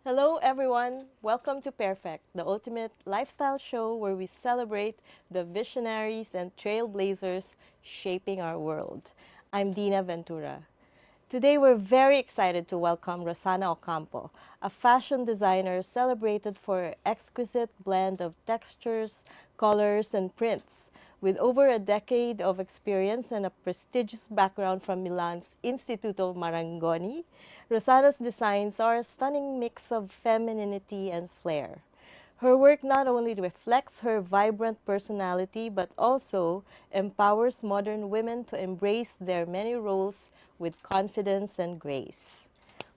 Hello, everyone. Welcome to Pairfect, the ultimate lifestyle show where we celebrate the visionaries and trailblazers shaping our world. I'm Dinah Ventura. Today, we're very excited to welcome Rosanna Ocampo, a fashion designer celebrated for her exquisite blend of textures, colors, and prints. With over a decade of experience and a prestigious background from Milan's Istituto Marangoni, Rosanna's designs are a stunning mix of femininity and flair. Her work not only reflects her vibrant personality but also empowers modern women to embrace their many roles with confidence and grace.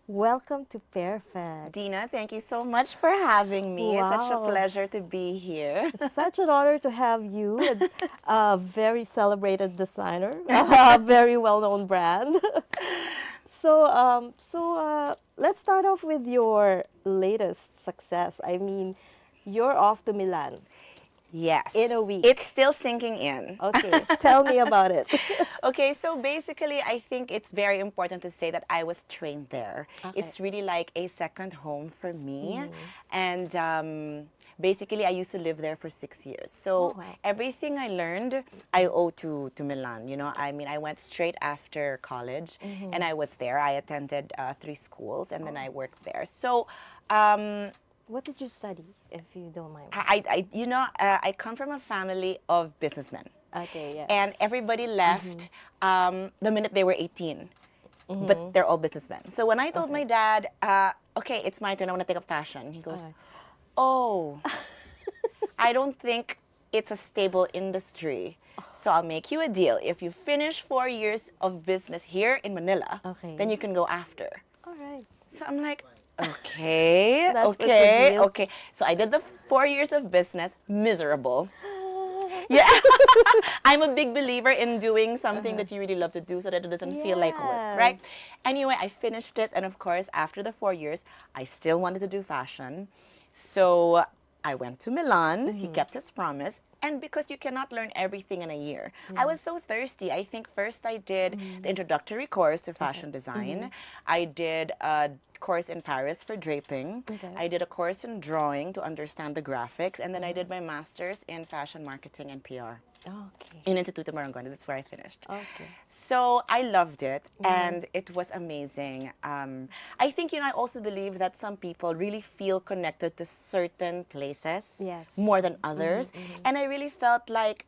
Welcome to Perfect. Dina, thank you so much for having me. It's such a Wow. pleasure to be here. It's such an honor to have you, a very celebrated designer, a very well-known brand. Let's start off with your latest success. I mean, you're off to Milan Yes, in a week. it's still sinking in. Okay, tell me about it. Okay, so basically, I think it's very important to say that I was trained there. Okay. It's really like a second home for me. And basically, I used to live there for 6 years. So wow. everything I learned, I owe to Milan. You know, I mean, I went straight after college and I was there. I attended 3 schools and then I worked there. So, What did you study, if you don't mind? I come from a family of businessmen. Okay, yes. And everybody left the minute they were 18. But they're all businessmen. So when I told my dad, okay, it's my turn, I want to take up fashion, he goes, Okay. oh, I don't think it's a stable industry. So I'll make you a deal. If you finish 4 years of business here in Manila, Okay. then you can go after. All right. So I'm like, okay, That was the okay, deal. okay. So I did the 4 years of business, miserable. Yeah, I'm a big believer in doing something that you really love to do so that it doesn't feel like work, right? Yes. Anyway, I finished it, and of course, after the 4 years, I still wanted to do fashion. So I went to Milan. He kept his promise. And because you cannot learn everything in a year, I was so thirsty. I think first I did the introductory course to fashion design. I did a course in Paris for draping. Okay. I did a course in drawing to understand the graphics. And then I did my master's in fashion marketing and PR Okay. in Instituto Marangoni. That's where I finished. Okay. So I loved it, and it was amazing. I think, I also believe that some people really feel connected to certain places Yes. more than others. And I really felt like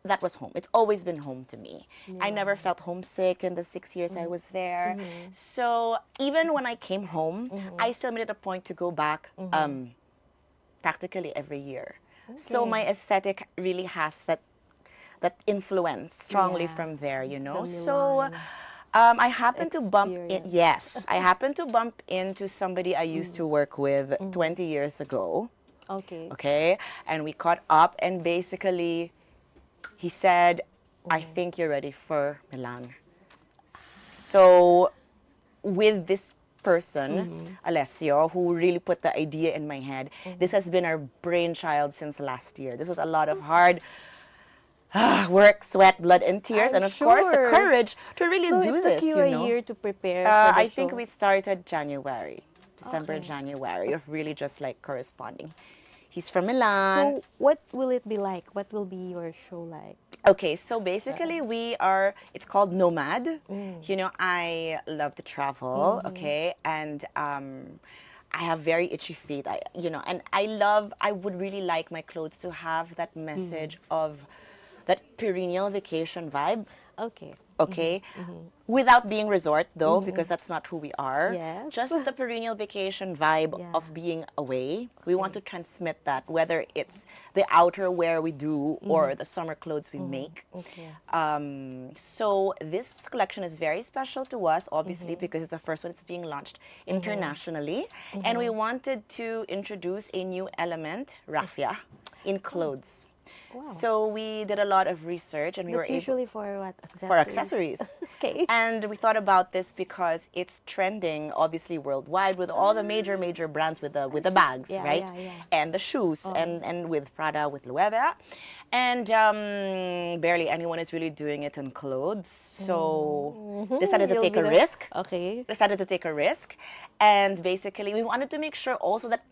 that was home. It's always been home to me. I never felt homesick in the 6 years I was there. So even when I came home, I still made it a point to go back practically every year. So Okay. my aesthetic really has that influence strongly Yeah. from there, From So Milan. I happened to bump in, Experience. yes, I happened to bump into somebody I used to work with 20 years ago, Okay. okay? And we caught up, and basically he said, I think you're ready for Milan. So with this person, Alessio, who really put the idea in my head, this has been our brainchild since last year. This was a lot of hard work, sweat, blood, and tears, I'm and of course the sure. courage to really So do it this. took you a year to prepare for the I think show? we started January, December, Okay. January, of really just like corresponding. He's from Milan. So what will it be like? What will be your show like? Okay, so basically it's called Nomad. I love to travel, okay, and I have very itchy feet. I would really like my clothes to have that message of that perennial vacation vibe, Okay. okay? Without being resort though, because that's not who we are. Yes. Just the perennial vacation vibe Yeah. of being away. We want to transmit that, whether it's the outerwear we do or the summer clothes we make. Okay. So this collection is very special to us, obviously, because it's the first one that's being launched internationally. And we wanted to introduce a new element, raffia, in clothes. Wow. So we did a lot of research, and we were That's able usually for what? for Accessories. accessories. Okay. And we thought about this because it's trending, obviously worldwide, with all the major brands with the bags, Yeah, right? yeah, yeah. And the shoes, Oh. and with Prada, with Loewe, and barely anyone is really doing it in clothes. So decided to You'll take be a the risk. okay. Decided to take a risk, and basically we wanted to make sure also that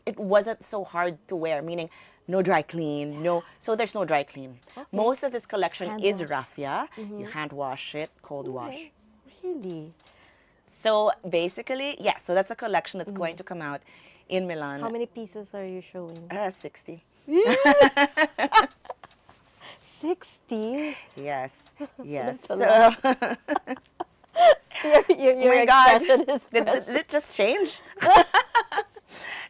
it wasn't so hard to wear, meaning no dry clean, no. So there's no dry clean. Okay. Most of this collection Hand is wash. raffia. You hand wash it, cold wash. Okay. Really? So basically, yeah. So that's a collection that's going to come out in Milan. How many pieces are you showing? 60. 60? Yes, yes. That's a lot. Your Oh my God, expression is did precious. it just change?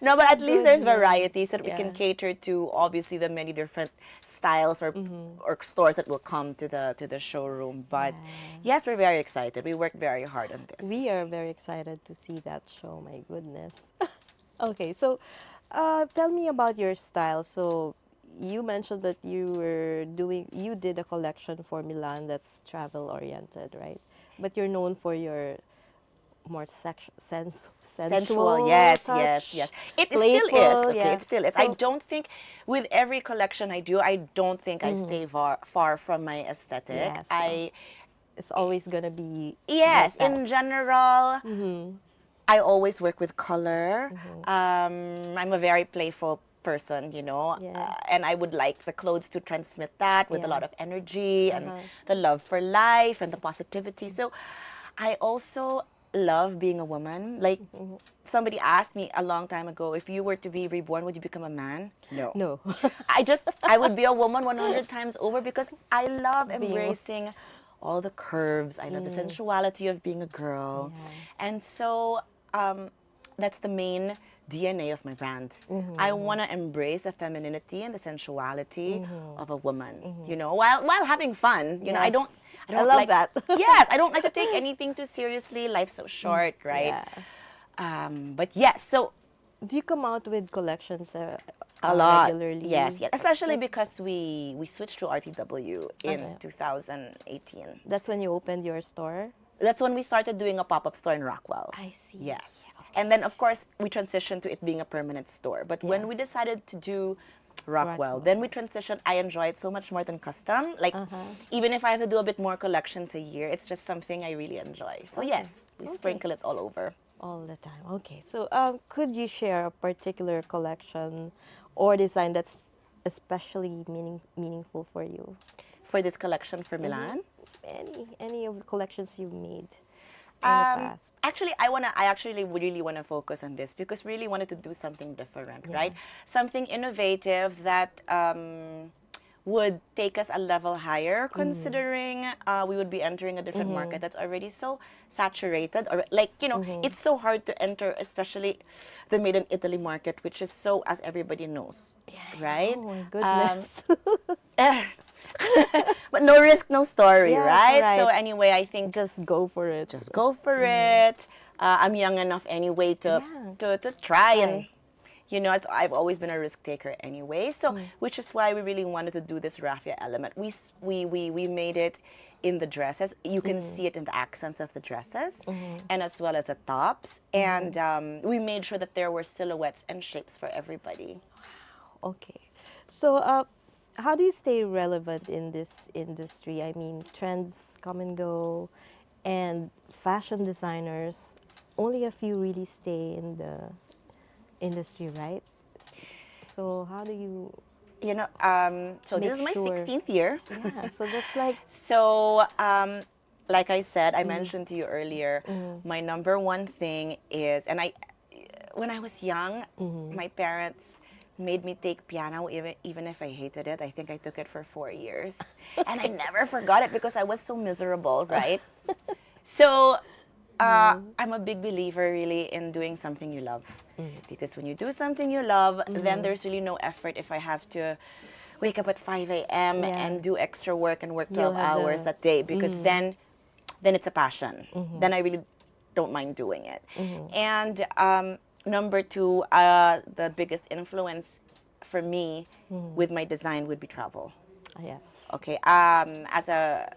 No, but at least there's Goodness. variety so that we can Yeah. cater to obviously the many different styles or stores that will come to the showroom. But Yeah. yes, we're very excited. We worked very hard on this. We are very excited to see that show. My goodness. Okay, so tell me about your style. So you mentioned that you did a collection for Milan that's travel oriented, right? But you're known for your more Sensual, sensual yes, yes, touch, yes. It still is, playful, okay, yeah. it still is. I So, don't think, with every collection I do, I don't think I stay far from my aesthetic. yes, it's always gonna be like Yes, that. in general, Mm-hmm. I always work with color. I'm a very playful person, Yeah. and I would like the clothes to transmit that with a Yeah. lot of energy and Uh-huh. the love for life and the positivity. So I also love being a woman. Like, somebody asked me a long time ago, if you were to be reborn, would you become a man? No. No. I would be a woman 100 times over because I love Being embracing all the curves. I love the sensuality of being a girl. Yeah. And so that's the main DNA of my brand. I want to embrace the femininity and the sensuality of a woman, while having fun. I Yes. don't I love like that. yes, I don't like to take anything too seriously. Life's so short, right? Yeah. But yes, so Do you come out with collections a lot. regularly? Yes, yes. Especially because we switched to RTW in Okay. 2018. That's when you opened your store? That's when we started doing a pop-up store in Rockwell. I see. Yes. And then of course we transitioned to it being a permanent store. But when Yeah. we decided to do Rockwell, Rockwell. then we transitioned. I enjoy it so much more than custom. Like even if I have to do a bit more collections a year, it's just something I really enjoy. So yes, we sprinkle it all over. All the time. Okay. So, could you share a particular collection or design that's especially meaningful for you? For this collection for Milan. Any of the collections you've made in the past? Actually, I actually really want to focus on this because really wanted to do something different, right? Something innovative that would take us a level higher, considering we would be entering a different market that's already so saturated, or like it's so hard to enter, especially the made in Italy market, which is so, as everybody knows, right? Oh my goodness. But no risk, no story, Yes, right? So right. anyway, I think Just go for it. just go for it. I'm young enough anyway to try, and I've always been a risk taker anyway. So which is why we really wanted to do this raffia element. We made it in the dresses. You can see it in the accents of the dresses, and as well as the tops. And we made sure that there were silhouettes and shapes for everybody. Okay. So, how do you stay relevant in this industry? I mean, trends come and go, and fashion designers, only a few really stay in the industry, right? So, how do you So this make is my sure? 16th year. Yeah, so that's like, So, like I said, I mentioned to you earlier, my number one thing is, when I was young, my parents made me take piano even if I hated it. I think I took it for 4 years. And I never forgot it because I was so miserable, right? So, I'm a big believer really in doing something you love. Because when you do something you love, then there's really no effort if I have to wake up at 5 a.m. Yeah. and do extra work and work You'll 12 have hours the- that day, because then it's a passion. Then I really don't mind doing it. And number two, the biggest influence for me, with my design, would be travel. Yes. Okay. As a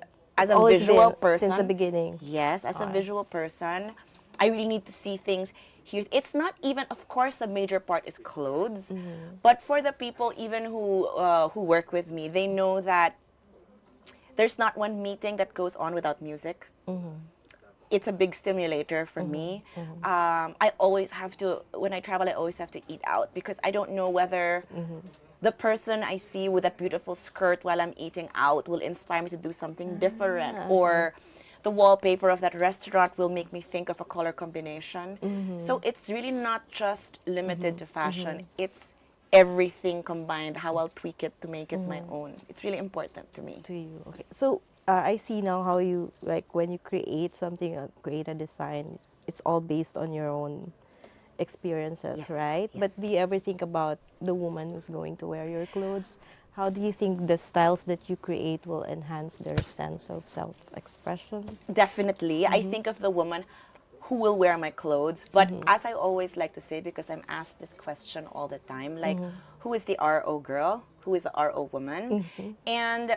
Always visual been person, since the beginning. yes, as a Okay. visual person, I really need to see things here. It's not even, of course, the major part is clothes, but for the people even who work with me, they know that there's not one meeting that goes on without music. It's a big stimulator for me. I always have to, when I travel, I always have to eat out because I don't know whether the person I see with that beautiful skirt while I'm eating out will inspire me to do something different, Okay. or the wallpaper of that restaurant will make me think of a color combination. So it's really not just limited to fashion. It's everything combined, how I'll tweak it to make it my own. It's really important to me. To you. Okay. So I see now how you like when you create something, create a design. It's all based on your own experiences, Yes, right? But yes. do you ever think about the woman who's going to wear your clothes? How do you think the styles that you create will enhance their sense of self-expression? Definitely. I think of the woman who will wear my clothes. But as I always like to say, because I'm asked this question all the time, like, who is the RO girl? Who is the RO woman? And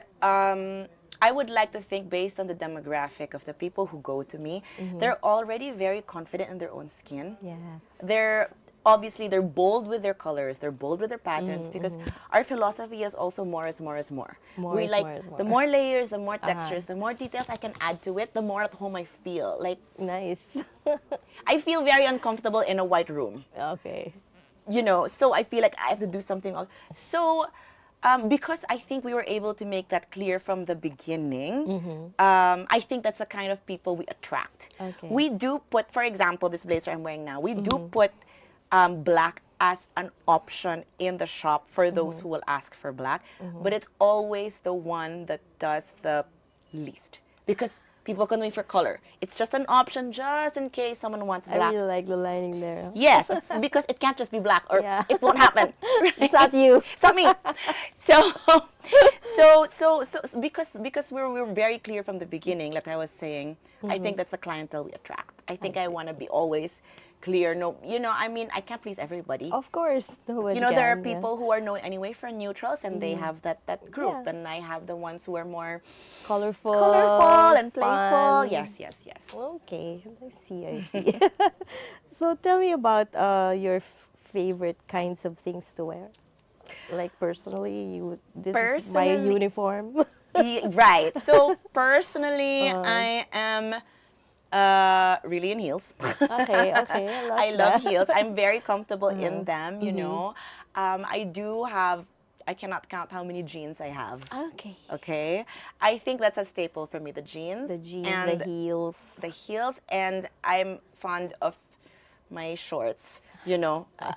I would like to think, based on the demographic of the people who go to me, they're already very confident in their own skin. Yes. They're obviously they're bold with their colors, they're bold with their patterns, because our philosophy is also more is more is more. More We is like more is the more. more layers, the more textures, the more details I can add to it, the more at home I feel. Like, Nice. I feel very uncomfortable in a white room, Okay. so I feel like I have to do something else. So because I think we were able to make that clear from the beginning, I think that's the kind of people we attract. Okay. We do put, for example, this blazer I'm wearing now, we do put black as an option in the shop for those who will ask for black, but it's always the one that does the least, because people come to me for color. It's just an option just in case someone wants I black. really like the lining there. Yes, because it can't just be black, or Yeah. it won't happen. It's not you. It's not me. So, because we're very clear from the beginning, like I was saying, I think that's the clientele we attract. I think I want to be always clear. No, I mean, I can't please everybody. Of course, nobody There are can, yeah. people who are known anyway for neutrals, and they have that group, Yeah. and I have the ones who are more Colorful, colorful and playful. fun. Yes, yes, yes. Okay, I see, I see. So tell me about your favorite kinds of things to wear. Like personally, this is my Personally, uniform. Right. So personally, Uh. I am really in heels. Okay, okay, I love I love that. heels. I'm very comfortable in Uh-huh. them. I do have, I cannot count how many jeans I have. Okay. Okay. I think that's a staple for me, the jeans. The jeans, and the heels. the heels, and I'm fond of my shorts.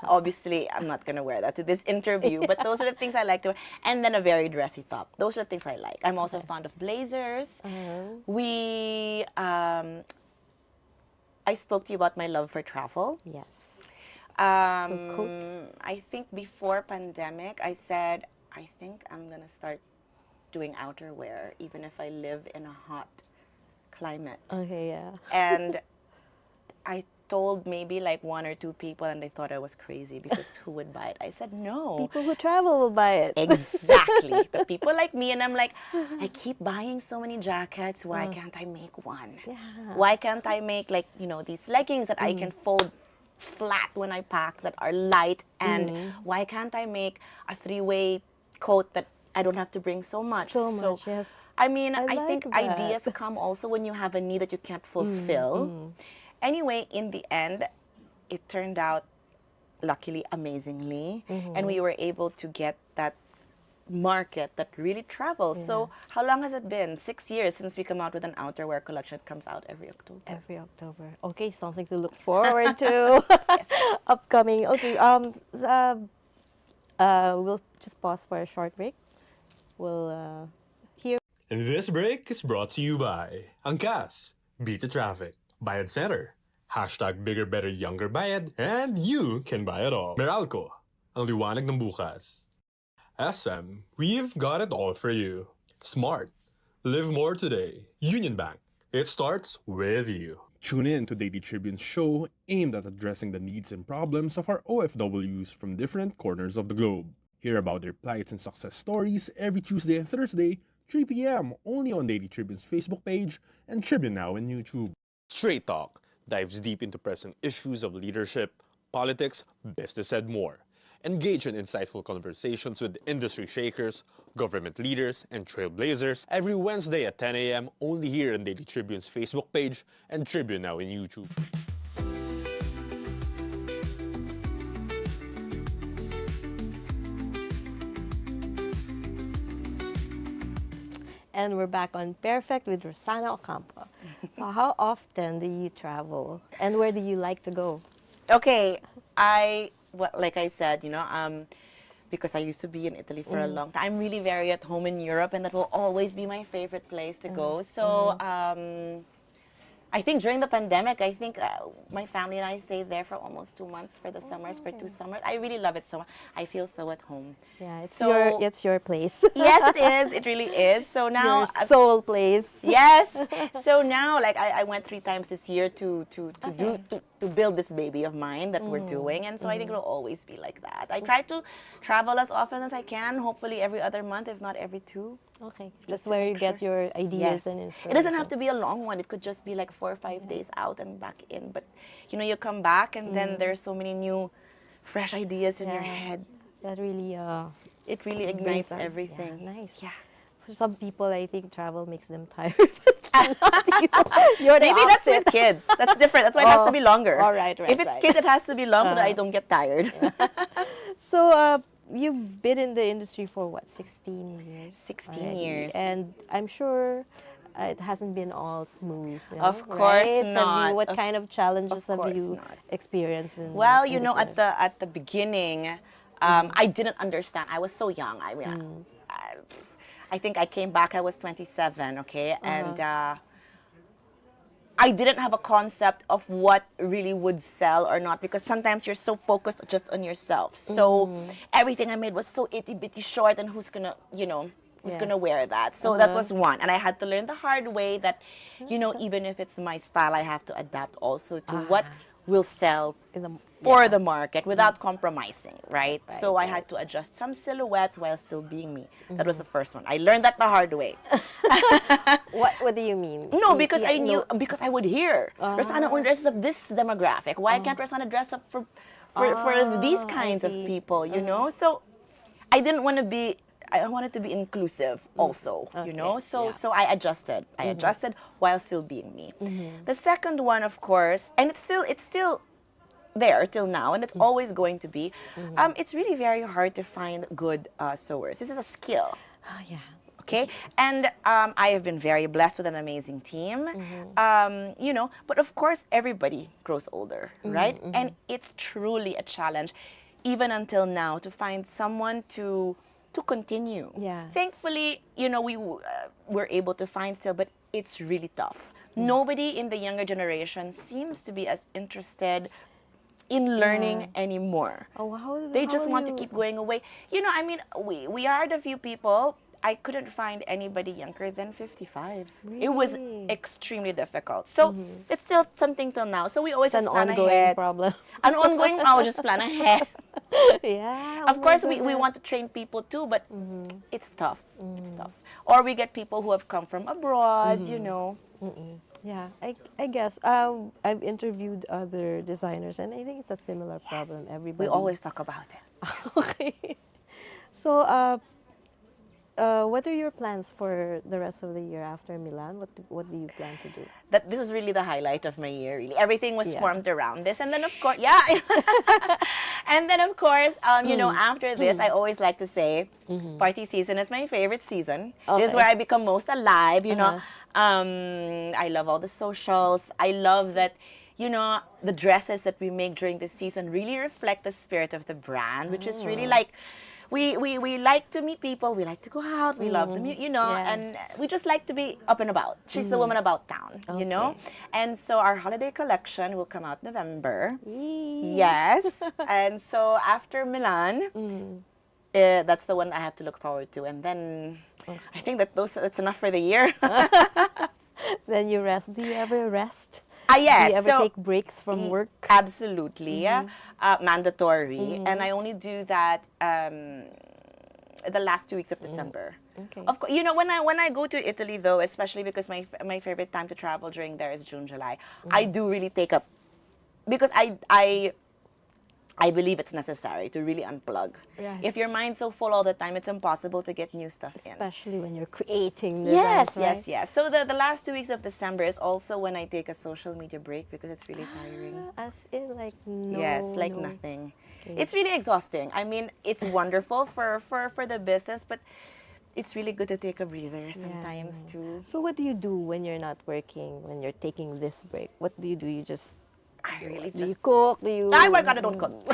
Obviously, I'm not gonna wear that to this interview, but those are the things I like to wear. And then a very dressy top. Those are the things I like. I'm also fond of blazers. We, I spoke to you about my love for travel. Yes. I think before pandemic, I said, I think I'm gonna start doing outerwear, even if I live in a hot climate. Okay, yeah. And I told maybe like one or two people, and they thought I was crazy because who would buy it? I said, no. People who travel will buy it. Exactly. The people like me, and I'm like, I keep buying so many jackets. Why can't I make one? Yeah. Why can't I make these leggings that I can fold flat when I pack, that are light? And why can't I make a three-way coat that I don't have to bring so much? So much, yes. I mean, I I like think that. ideas come also when you have a need that you can't fulfill. Anyway, in the end, it turned out, luckily, amazingly, and we were able to get that market that really travels. So how long has it been? 6 years since we come out with an outerwear collection. It comes out every October. Every October. Okay, something to look forward to. Upcoming. Okay, we'll just pause for a short break. We'll hear. And this break is brought to you by Angkas, Beat the Traffic, Bayad Center, hashtag Bigger Better Younger Bayad, and you can buy it all. Meralco, ang liwanag ng bukas. SM, we've got it all for you. Smart, live more today. Union Bank, it starts with you. Tune in to Daily Tribune's show aimed at addressing the needs and problems of our OFWs from different corners of the globe. Hear about their plights and success stories every Tuesday and Thursday, 3 p.m. only on Daily Tribune's Facebook page and Tribune Now on YouTube. Straight Talk dives deep into pressing issues of leadership, politics, business, and more. Engage in insightful conversations with industry shakers, government leaders, and trailblazers every Wednesday at 10 a.m. only here on Daily Tribune's Facebook page and Tribune Now in YouTube. And we're back on Pairfect with Rosanna Ocampo. So how often do you travel and where do you like to go? Okay, like I said, because I used to be in Italy for a long time, I'm really very at home in Europe, and that will always be my favorite place to go. So I think during the pandemic, my family and I stayed there for almost 2 months for the summers, for 2 summers. I really love it so much. I feel so at home. Yeah, So it's your place. yes, it is. It really is. So now, Your soul place. yes. So now, like I went 3 times this year to build this baby of mine that we're doing, and so I think it'll always be like that. I try to travel as often as I can. Hopefully every other month, if not every 2. Okay, Just that's to where you make get sure. your ideas Yes. and inspiration. It doesn't have to be a long one. It could just be like 4 or 5 days out and back in. But you come back and then there's so many new, fresh ideas in your head. That really It really brings ignites out- everything. Yeah, nice. Yeah. For some people, I think travel makes them tired. You're the Maybe that's with opposite. kids. That's different. That's why it has to be longer. all right, If it's right. kids, it has to be long so that I don't get tired. So you've been in the industry for what, 16 years? 16 already? years. And I'm sure it hasn't been all smooth. Of course right? not. What kind of challenges have course you not. experienced in Well, in this at the beginning, I didn't understand. I was so young. I mean, I think I came back. I was 27. Okay, and I didn't have a concept of what really would sell or not, because sometimes you're so focused just on yourself. So everything I made was so itty bitty short, and who's gonna, who's Yeah. gonna wear that? So that was one, and I had to learn the hard way that, even if it's my style, I have to adapt also to what will sell in the for the market without compromising, right? Right, So I had to adjust some silhouettes while still being me. That was the first one. I learned that the hard way. What do you mean? No, because Yeah, I knew, because I would hear, Rosanna only dresses up this demographic. Why can't Rosanna dress up for these kinds of see. people, So I didn't want to be, I wanted to be inclusive also, So yeah. so I adjusted. I adjusted while still being me. The second one, of course, and it's still there till now, and it's always going to be, it's really very hard to find good sewers. This is a skill. Oh, yeah. Okay, and I have been very blessed with an amazing team, but of course everybody grows older, right? And it's truly a challenge, even until now, to find someone to continue. Yeah. Thankfully, we were able to find still, but it's really tough. Nobody in the younger generation seems to be as interested in learning anymore. Oh, They how just are want to you- keep going away. I mean, we are the few people. I couldn't find anybody younger than 55. It was Really? extremely difficult. So it's still something till now. So we always It's just an plan ongoing ahead. problem. An ongoing, I will just plan ahead. Yeah. Of course, we want to train people too, but it's tough. It's tough. Or we get people who have come from abroad, Yeah, I guess I've interviewed other designers, and I think it's a similar problem. We Everybody. always talk about it. Okay. So, what are your plans for the rest of the year after Milan? What do you plan to do? This is really the highlight of my year, really. Everything was Yeah. formed around this. And then, of course, and then, of course, after this, I always like to say, party season is my favorite season. This is Okay. where I become most alive, I love all the socials. I love that, the dresses that we make during this season really reflect the spirit of the brand, which is really like, we like to meet people, we like to go out, we love the Yeah. and we just like to be up and about. She's the woman about town, Okay. And so our holiday collection will come out November. Yee. Yes. And so after Milan, that's the one I have to look forward to. And then I think that's enough for the year. Then you rest. Do you ever rest? Yes. Do you ever take breaks from work? Absolutely, mandatory. And I only do that the last 2 weeks of December. Okay. Of course, you know, when I go to Italy though, especially because my favorite time to travel during there is June, July. I do really take up because I believe it's necessary to really unplug. Yes. If your mind's so full all the time, it's impossible to get new stuff in. Especially when you're creating the Yes, events, right? yes, yes. So the last 2 weeks of December is also when I take a social media break because it's really tiring. As in, like, no. Yes, like no. nothing. Okay. It's really exhausting. I mean, it's wonderful for the business, but it's really good to take a breather sometimes too. So what do you do when you're not working, when you're taking this break? What do? You just I really do you just cook? Do you? I work on, I don't cook.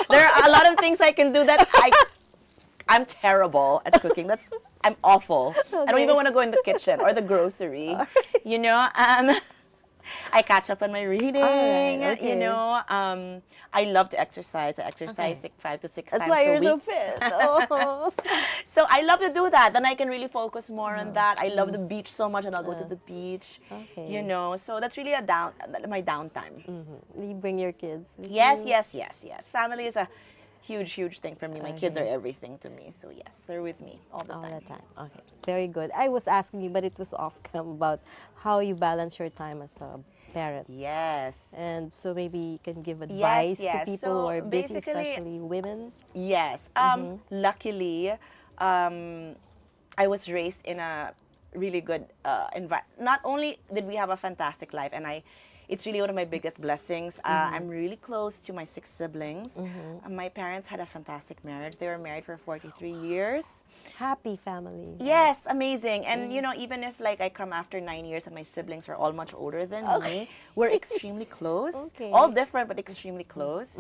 There are a lot of things I can do that I'm terrible at cooking. I'm awful. I don't even want to go in the kitchen or the grocery. You know, I catch up on my reading. Alright, okay. You know, I love to exercise. I exercise like 5 to 6 That's times why a you're so week. fit. Oh. So I love to do that. Then I can really focus more on that. I love the beach so much, and I'll go to the beach. Okay. You know, so that's really my downtime. You bring your kids with Yes, you? yes, yes, yes. Family is a huge, huge thing for me. My kids are everything to me. So yes, they're with me all the All time. the time. Okay. Very good. I was asking you, but it was off cam about how you balance your time as a parent. Yes. And so maybe you can give advice yes. to people So who are busy, basically- especially women. Yes. Luckily, I was raised in a really good environment. Not only did we have a fantastic life, and it's really one of my biggest blessings. I'm really close to my 6 siblings. My parents had a fantastic marriage. They were married for 43 years. Happy family. Yes, amazing. And you know, even if like I come after 9 years and my siblings are all much older than me, we're extremely close. Okay. All different, but extremely close.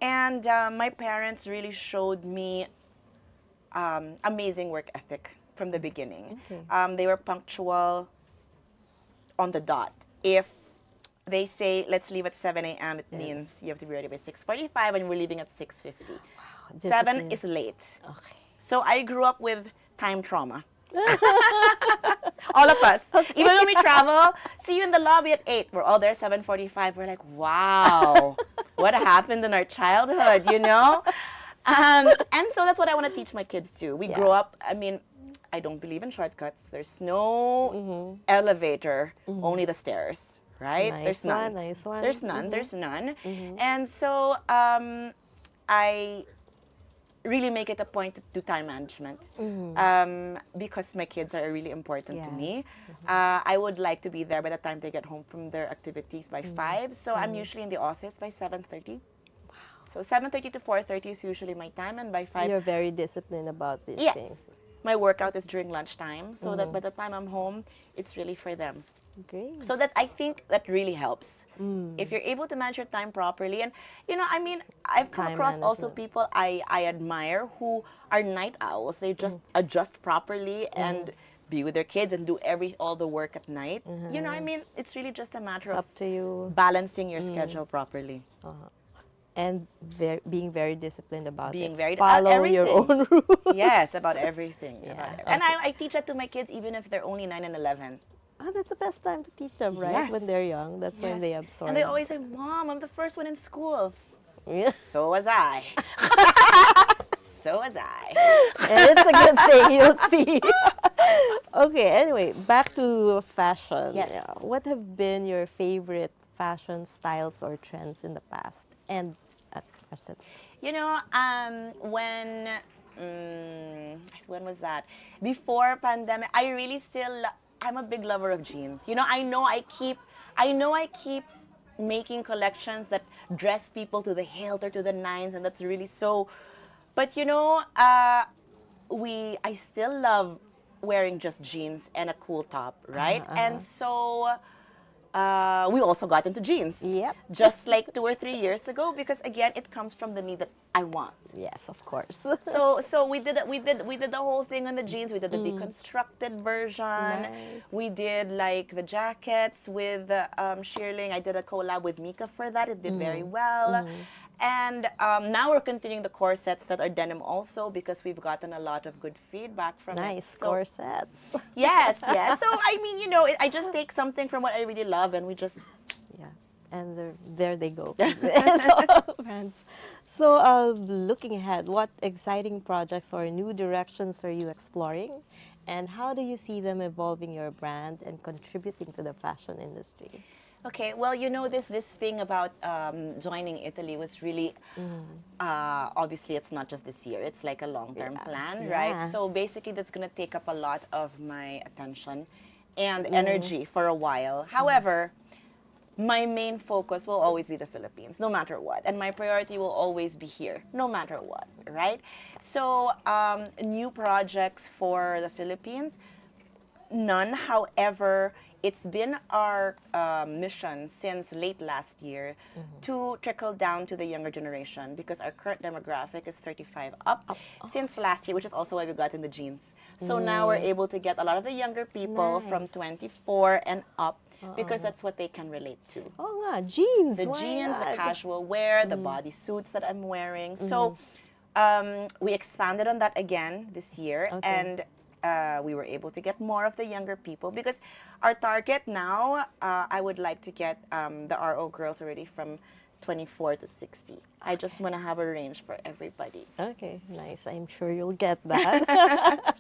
And my parents really showed me amazing work ethic from the beginning. Okay. They were punctual on the dot. If they say let's leave at 7 a.m., it means you have to be ready by 6:45, and we're leaving at 6:50. 7 Discipline. is late. Okay. So I grew up with time trauma. All of us. Even when we travel, see you in the lobby at 8. We're all there 7:45. We're like, wow, what happened in our childhood, you know? And so that's what I want to teach my kids too. We grow up, I mean, I don't believe in shortcuts. There's no elevator, only the stairs, right? Nice There's none. one, nice one. There's none. There's none. And so I really make it a point to do time management because my kids are really important to me. I would like to be there by the time they get home from their activities by 5. So I'm usually in the office by 7:30. Wow. So 7:30 to 4:30 is usually my time, and by 5. You're very disciplined about these Yes. things. My workout is during lunchtime, so that by the time I'm home, it's really for them. Great. So I think that really helps. If you're able to manage your time properly. And, you know, I mean, I've come Time across also management. people I admire who are night owls. They just adjust properly and be with their kids and do all the work at night. You know, I mean, it's really just a matter It's of up to you. balancing your schedule properly. And being very disciplined about Being it. very- Follow your everything. own rules. Yes, about everything. Yeah, And I teach that to my kids even if they're only 9 and 11. Oh, that's the best time to teach them, right? Yes. When they're young. That's when they Yes. absorb. And they always say, Mom, I'm the first one in school. Yes. So was I. So was I. And it's a good thing, you'll see. Okay, anyway, back to fashion. Yes. Yeah. What have been your favorite fashion styles or trends in the past and at present? You know, when was that? Before pandemic, I really I'm a big lover of jeans. You know, I know I keep making collections that dress people to the hilt or to the nines, and that's really so. But you know, I still love wearing just jeans and a cool top, right? And so we also got into jeans. Yep. Just like 2 or 3 years ago, because again, it comes from the need that I want. Yes, of course. So we did the whole thing on the jeans. We did the deconstructed version. Nice. We did like the jackets with shearling. I did a collab with Mika for that. It did very well. And now we're continuing the corsets that are denim also because we've gotten a lot of good feedback from it. Nice So, corsets. yes, yes. So I mean, you know, I just take something from what I really love, and we just Yeah. And there they go. Brands. So, looking ahead, what exciting projects or new directions are you exploring? And how do you see them evolving your brand and contributing to the fashion industry? Okay, well, you know, this thing about joining Italy was really, obviously, it's not just this year. It's like a long-term plan, right? Yeah. So basically, that's going to take up a lot of my attention and energy for a while. However, my main focus will always be the Philippines, no matter what. And my priority will always be here, no matter what, right? So, new projects for the Philippines, none. However, it's been our mission since late last year to trickle down to the younger generation because our current demographic is 35 up since last year, which is also why we got in the jeans. So now we're able to get a lot of the younger people from Nice. 24 and up because that's what they can relate to. Oh, nga, jeans. The Why jeans, the not? casual wear, the bodysuits that I'm wearing. So we expanded on that again this year, Okay. and we were able to get more of the younger people because our target now, I would like to get the RO girls already from 24 to 60. I just want to have a range for everybody. Okay, nice. I'm sure you'll get that.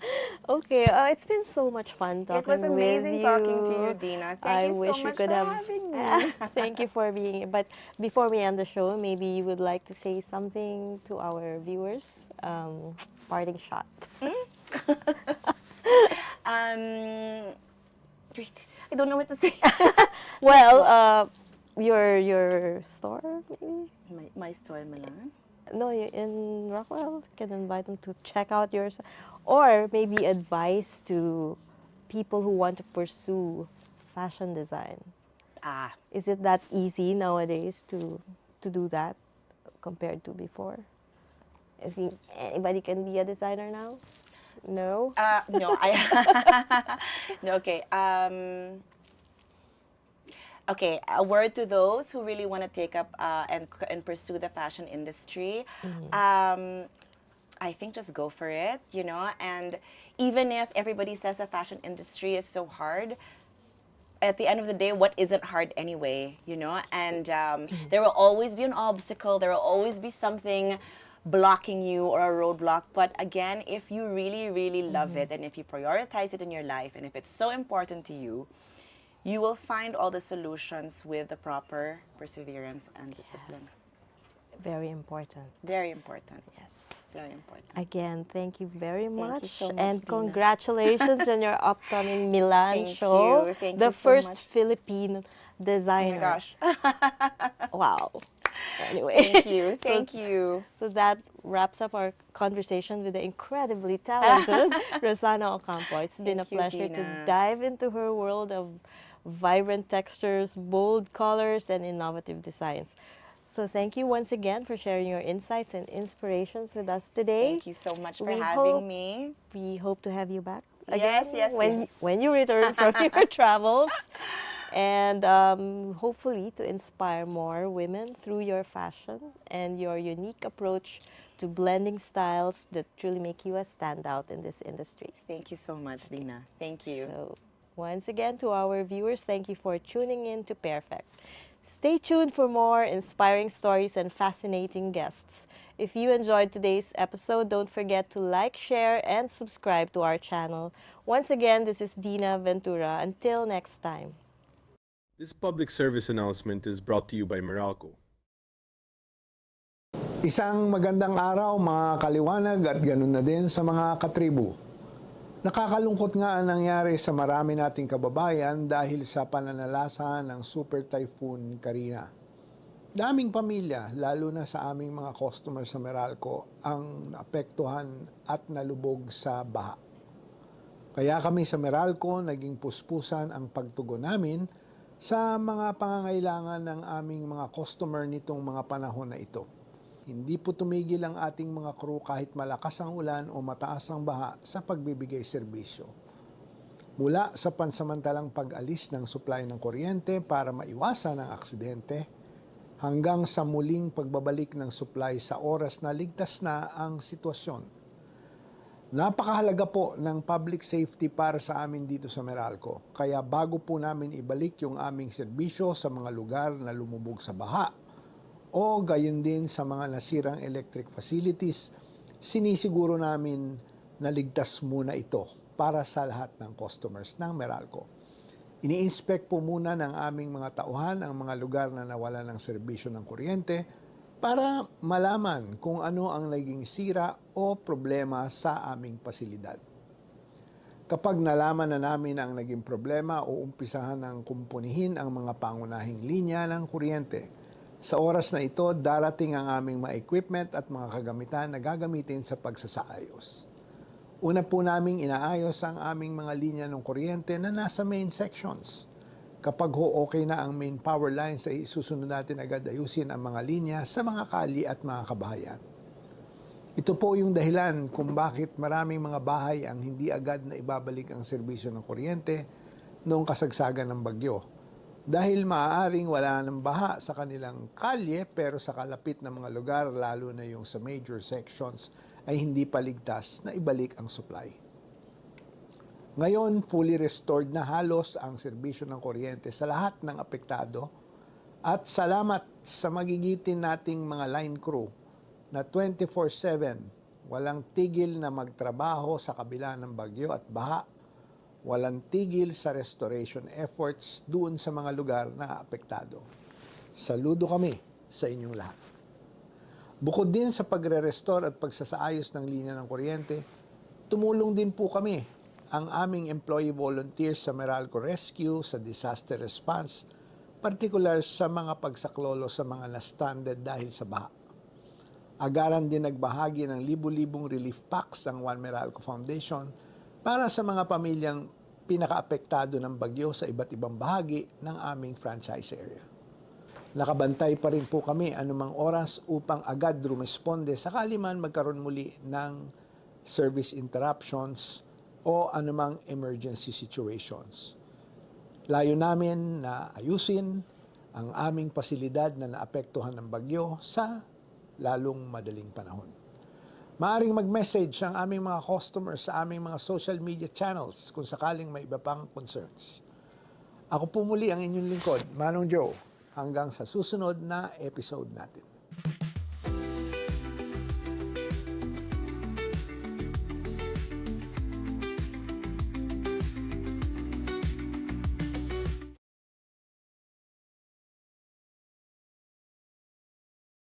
Okay, it's been so much fun talking It was amazing with talking to you. you, Dina. I Thank you wish so we much could for have. having me. Thank you for being here. But before we end the show, maybe you would like to say something to our viewers. Parting shot. Wait, I don't know what to say. Well, your store maybe. my store in Milan. No, in Rockwell, can invite them to check out yours, or maybe advice to people who want to pursue fashion design. Ah, Is it that easy nowadays to do that compared to before? I think anybody can be a designer now. No. no, no, okay. Okay, a word to those who really want to take up and pursue the fashion industry. I think just go for it, you know. And even if everybody says the fashion industry is so hard, at the end of the day, what isn't hard anyway, you know? And there will always be an obstacle, there will always be something blocking you or a roadblock. But again, if you really, really love it and if you prioritize it in your life and if it's so important to you, you will find all the solutions with the proper perseverance and discipline. Very important. Very important. Yes. Very important. Again, thank you very much. you so much, And Dina. congratulations on your upcoming Milan Thank show. you. Thank the you so first much. Filipino Oh designer. my gosh. Wow. Anyway. Thank you. Thank you. So that wraps up our conversation with the incredibly talented Rosanna Ocampo. It's been a Thank you, pleasure to Dina. dive into her world of vibrant textures, bold colors, and innovative designs. So thank you once again for sharing your insights and inspirations with us today. Thank you so much for We having hope- me. We hope to have you back Yes, again yes, when yes. when you return from your travels, and hopefully to inspire more women through your fashion and your unique approach to blending styles that truly make you a standout in this industry. Thank you so much, Dina. Thank you. So once again, to our viewers, thank you for tuning in to Pairfect. Stay tuned for more inspiring stories and fascinating guests. If you enjoyed today's episode, don't forget to like, share, and subscribe to our channel. Once again, this is Dinah Ventura. Until next time. This public service announcement is brought to you by Meralco. Isang magandang araw mga kaliwanag at ganun na din sa mga katribu. Nakakalungkot nga ang nangyari sa marami nating kababayan dahil sa pananalasa ng Super Typhoon Karina. Daming pamilya, lalo na sa aming mga customer sa Meralco, ang naapektuhan at nalubog sa baha. Kaya kami sa Meralco naging puspusan ang pagtugon namin sa mga pangangailangan ng aming mga customer nitong mga panahon na ito. Hindi po tumigil ang ating mga crew kahit malakas ang ulan o mataas ang baha sa pagbibigay serbisyo. Mula sa pansamantalang pag-alis ng supply ng kuryente para maiwasan ang aksidente, hanggang sa muling pagbabalik ng supply sa oras na ligtas na ang sitwasyon. Napakahalaga po ng public safety para sa amin dito sa Meralco. Kaya bago po namin ibalik yung aming serbisyo sa mga lugar na lumubog sa baha o gayon din sa mga nasirang electric facilities, sinisiguro namin na ligtas muna ito para sa lahat ng customers ng Meralco. Ini-inspect po muna ng aming mga tauhan ang mga lugar na nawala ng serbisyo ng kuryente para malaman kung ano ang naging sira o problema sa aming pasilidad. Kapag nalaman na namin ang naging problema, uumpisahan ng kumpunihin ang mga pangunahing linya ng kuryente. Sa oras na ito, darating ang aming mga equipment at mga kagamitan na gagamitin sa pagsasaayos. Una po naming inaayos ang aming mga linya ng kuryente na nasa main sections. Kapag okay na ang main power lines, ay susunod natin agad ayusin ang mga linya sa mga kali at mga kabahayan. Ito po yung dahilan kung bakit maraming mga bahay ang hindi agad na ibabalik ang serbisyo ng kuryente noong kasagsagan ng bagyo. Dahil maaaring wala ng baha sa kanilang kalye pero sa kalapit na mga lugar, lalo na yung sa major sections, ay hindi pa ligtas na ibalik ang supply. Ngayon, fully restored na halos ang serbisyo ng kuryente sa lahat ng apektado at salamat sa magigitin nating mga line crew na 24/7 walang tigil na magtrabaho sa kabila ng bagyo at baha, walang tigil sa restoration efforts doon sa mga lugar na apektado. Saludo kami sa inyong lahat. Bukod din sa pagre-restore at pagsasaayos ng linya ng kuryente, tumulong din po kami ang aming employee volunteers sa Meralco Rescue, sa disaster response, partikular sa mga pagsaklolo sa mga na-stranded dahil sa baha. Agaran din nagbahagi ng libu-libong relief packs ang One Meralco Foundation para sa mga pamilyang pinakaapektado ng bagyo sa iba't ibang bahagi ng aming franchise area. Nakabantay pa rin po kami anumang oras upang agad rumesponde sakali man magkaroon muli ng service interruptions o anumang emergency situations. Layo namin na ayusin ang aming pasilidad na naapektuhan ng bagyo sa lalong madaling panahon. Maaring mag-message ang aming mga customers sa aming mga social media channels kung sakaling may iba pang concerns. Ako po muli ang inyong lingkod, Manong Joe, hanggang sa susunod na episode natin.